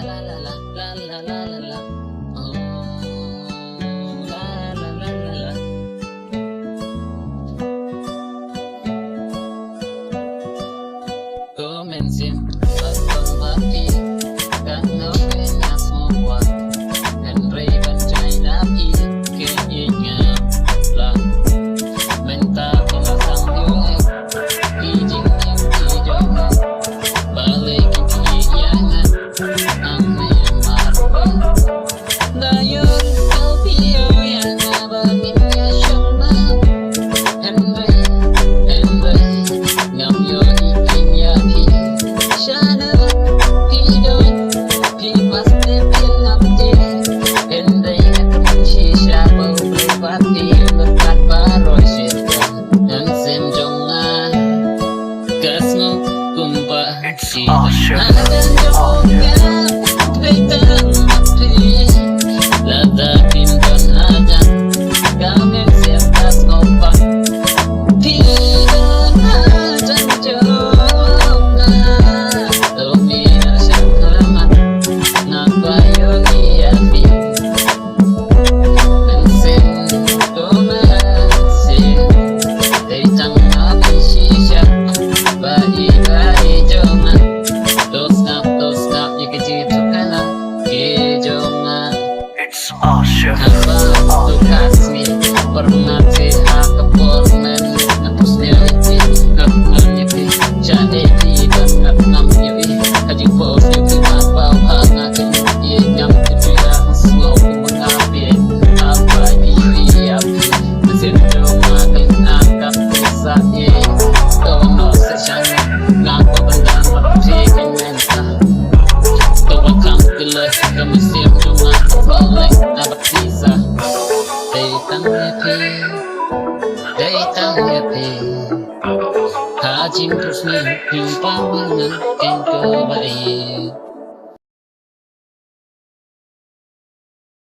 la la la la la la la la. Oh, la la la la la. Comencé a combatir karena banyak semua dan riban China keinginlah minta pemasang diulang izin yang dijodoh balik kiangan amai marpe dayur kalpio yang abangnya syama Henry ngam yo ikin ya pi shana pi don pi pasti pinam je Henry akan shisha bau berpati berkat baroi syirka dan sim jongnga kasmo kumpa shisha dan jongnga kita mati lada pinton aja kami siap kasmo pak pinton aja jongnga tumira syakhamat nabayo iya pi bensin komersil tejang api shisha baieid jongnga tos ngap ya kejitu kana ke jongnga hamba tu khasi pernah sehat kepormen hapusnya itu ngapnya pi jadi dan ngapnya pi haji bos itu apa hanga tu ye nyam tu ya slow mengapi apa dia mesin jongnga kan angkat bisa ye tono sesang ngapa benda berarti mensa tawa kam pilih kemesin jongnga boleh dapat sisa Datang nyepi Hajim terus jumpa dengan engkau baik